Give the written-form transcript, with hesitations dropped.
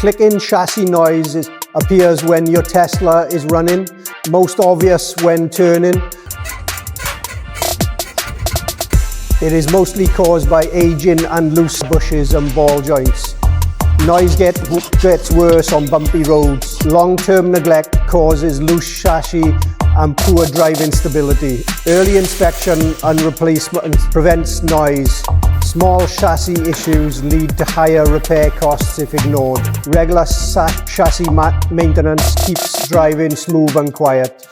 clicking chassis noise appears when your Tesla is running, most obvious when turning. It is mostly caused by aging and loose bushes and ball joints. Noise gets worse on bumpy roads. Long-term neglect causes loose chassis and poor driving stability. Early inspection and replacement prevents noise. Small chassis issues lead to higher repair costs if ignored. Regular chassis maintenance keeps driving smooth and quiet.